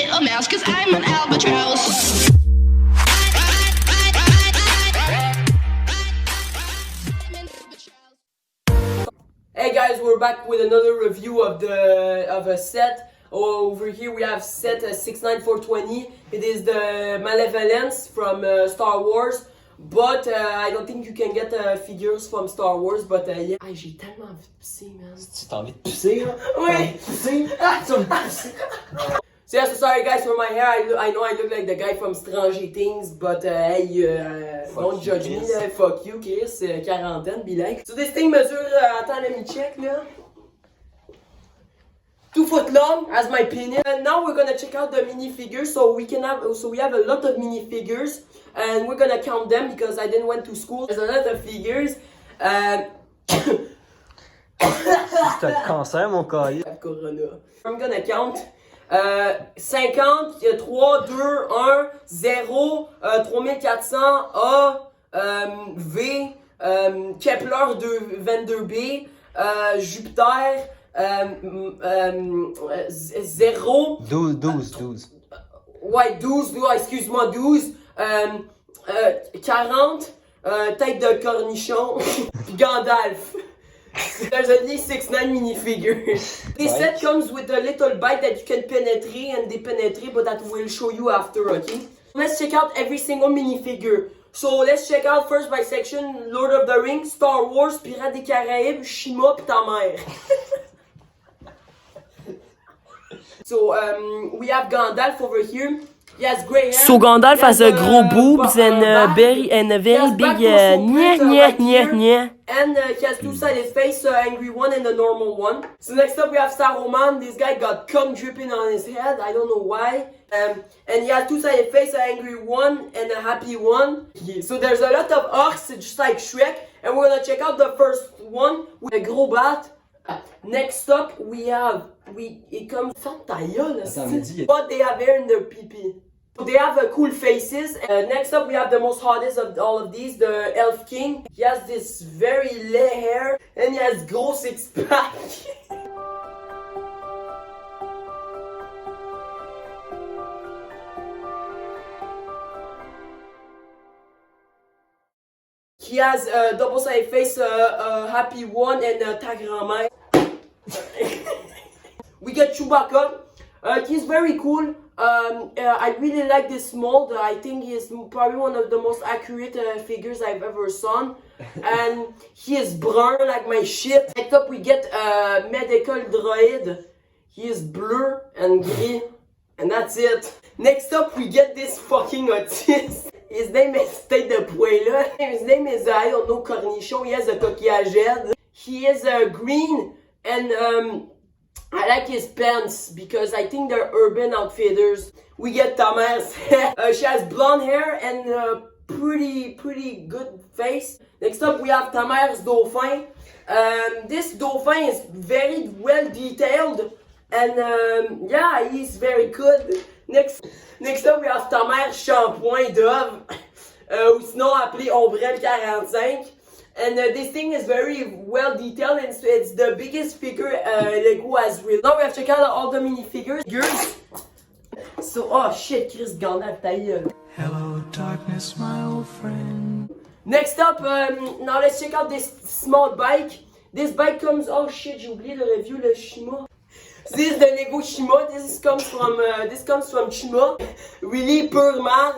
little mouse, cause I'm an albatross. Hey guys, we're back with another review of a set. Over here we have set 69420. It is the Malevolence from Star Wars. But I don't think you can get figures from Star Wars. But yeah, j'ai tellement envie de pisser, man. Tu t'as envie de pisser, là? Oui! Pisser? Ah, tu vas me pisser! So yeah, so sorry guys for my hair. I know I look like the guy from Stranger Things, but hey, don't judge me. Fuck you, Chris. Quarantaine, be like. So this thing mesure, attends, let me check là. 2 foot long as my penis. And now we're gonna check out the minifigures. So we have a lot of minifigures, and we're gonna count them because I didn't went to school. There's a lot of figures. T'as le cancer, mon colis. Corona. I'm gonna count. 50, 3, 2, 1, 0, 3400, A, V, Kepler 22b, Jupiter, 0. 12. Ouais, 12, excuse-moi, 12. 40, tête de cornichon, puis Gandalf. There's at least 6-9 minifigures. This set comes with a little bite that you can penetrate and depenetrate, but that we'll show you after, okay? Let's check out every single minifigure. So let's check out first by section: Lord of the Rings, Star Wars, Pirates des Caraïbes, Shima, pis ta mère. So we have Gandalf over here. He has gray hair. So Gandalf has a gros boobs and a very big yeah. And he has 2-sided face, angry one and a normal one. So next up we have Saruman. This guy got cum dripping on his head. I don't know why. And he has 2-sided face, an angry one and a happy one. So there's a lot of orcs, just like Shrek. And we're gonna check out the first one with a gros bat. Next up it comes from ta gueule, but they have hair in their pee-pee. They have cool faces. Next up, we have the most hottest of all of these, the Elf King. He has this very laid hair, and he has gros six-pack. He has a double-sided face, a happy one, and a ta grand-mère. We get Chewbacca. He's very cool. I really like this mold. I think he is probably one of the most accurate figures I've ever seen. And he is brun like my shit. Next up we get medical droid. He is bleu and gris. And that's it. Next up we get this fucking autist. His name is tête de poêle. His name is, I don't know, cornichon. He has a coquillage head. He is green and I like his pants because I think they're Urban Outfitters. We get Tamer's hair. She has blonde hair and a pretty good face. Next up we have Tamer's Dauphin. This Dauphin is very well detailed and yeah, he's very good. Next up we have Tamer's Shampoing Dove, ou sinon appelé Ombrelle 45. And this thing is very well detailed and it's the biggest figure Lego has released. Now we have to check out all the minifigures. So, oh shit, Chris Gandalf, ta gueule. Hello darkness, my old friend. Next up, now let's check out this small bike. This bike comes, oh shit, j'ai oublié le review, le Shima. This is the Lego Shima. This comes from Shima. Really pure man.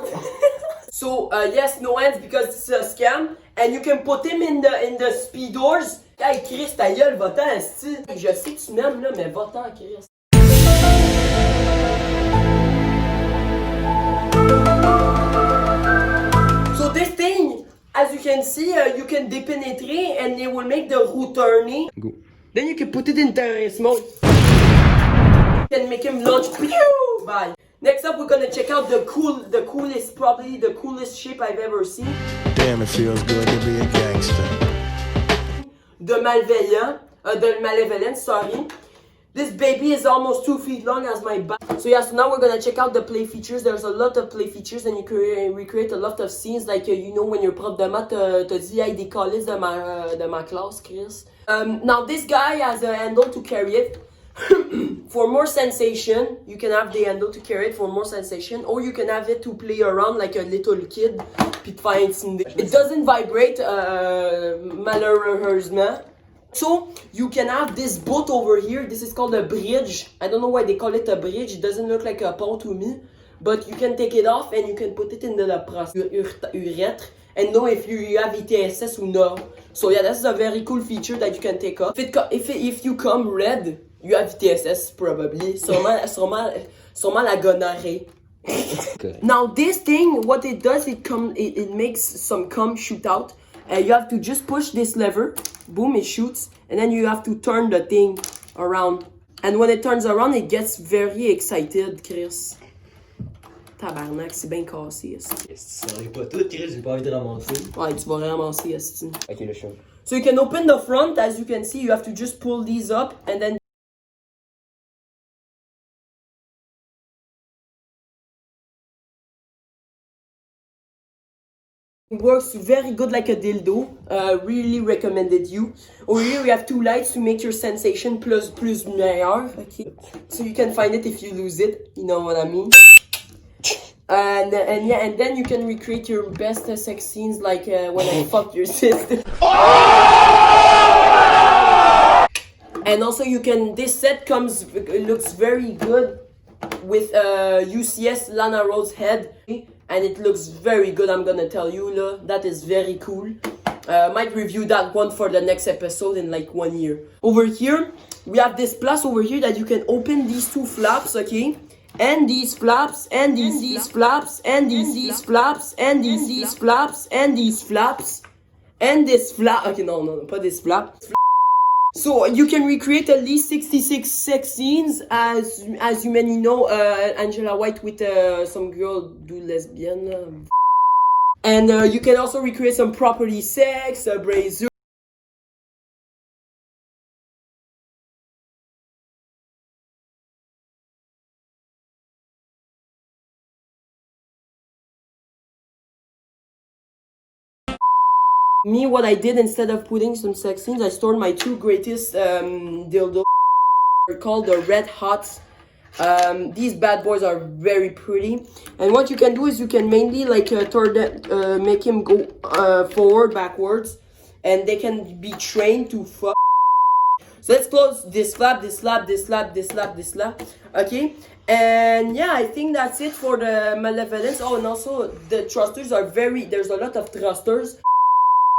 So yes, no hands because it's a scam. And you can put him in the speeders. Hey Chris, ta gueule, va-t'en, esti. Je sais que tu m'aimes là, mais va-t'en, Chris. So this thing, as you can see, you can depenetrate and it will make the roue turny. Go. Then you can put it in terrorist mode. You can make him launch. Pew! Bye. Next up, we're gonna check out probably the coolest ship I've ever seen. Damn, it feels good to be a gangster. The Malevolent, sorry. This baby is almost 2 feet long as my back. So yeah, so now we're gonna check out the play features. There's a lot of play features and you can recreate a lot of scenes like, you know, when your prof de maths te dit, hey, des colis de ma classe, Chris. Now this guy has a handle to carry it. For more sensation, you can have the handle to carry it for more sensation, or you can have it to play around like a little kid, puis te faire intimider. It doesn't vibrate, malheureusement. So, you can have this boat over here. This is called a bridge. I don't know why they call it a bridge. It doesn't look like a pont to me. But you can take it off and you can put it into the urethra and know if you have ETSS or no. So yeah, that's a very cool feature that you can take off. If you come red, you have ETSS probably. Sûrement la gonorrhée. Okay. Now this thing, what it does, it makes some cum shoot out. You have to just push this lever, boom, it shoots, and then you have to turn the thing around. And when it turns around, it gets very excited, Chris. Tabarnak, c'est bien cassé, esti. Ça arrive pas tout, Chris, j'ai pas envie de ramasser. Ouais, tu vas ramasser, esti. Ok, le chien. So you can open the front, as you can see, you have to just pull these up, and then it works very good like a dildo. Really recommended you. Over here we have two lights to make your sensation plus meilleur. Okay. So you can find it if you lose it. You know what I mean. And yeah, and then you can recreate your best sex scenes like when I fucked your sister. And also you can, this set looks very good with UCS Lana Rhoades head. And it looks very good, I'm gonna tell you, that is very cool. Might review that one for the next episode in like 1 year. Over here, we have this plus over here that you can open these two flaps, okay? And these flaps, and these flaps, and these flaps, and these flaps, and these flaps, and this flap. Okay, no, pas this flap. So you can recreate at least 66 sex scenes, as you many know. Angela White with some girl do lesbian, and you can also recreate some property sex, brazier. Me, what I did instead of putting some sex scenes, I stored my two greatest dildos. They're called the Red Hots. These bad boys are very pretty. And what you can do is you can mainly like make him go forward, backwards, and they can be trained to fuck. So let's close this flap, this flap, this flap, this flap, this flap. Okay. And yeah, I think that's it for the malevolence. Oh, and also the thrusters are there's a lot of thrusters.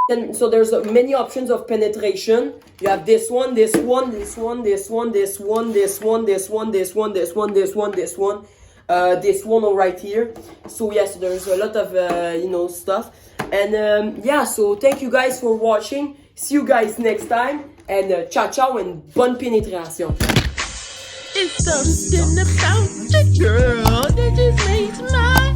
And so there's many options of penetration. You have this one, this one, this one, this one, this one, this one, this one, this one, this one, this one, this one, this one right here. So yes, there's a lot of stuff. And yeah, so thank you guys for watching. See you guys next time. And ciao ciao and bonne pénétration. It's something about the girl that just makes my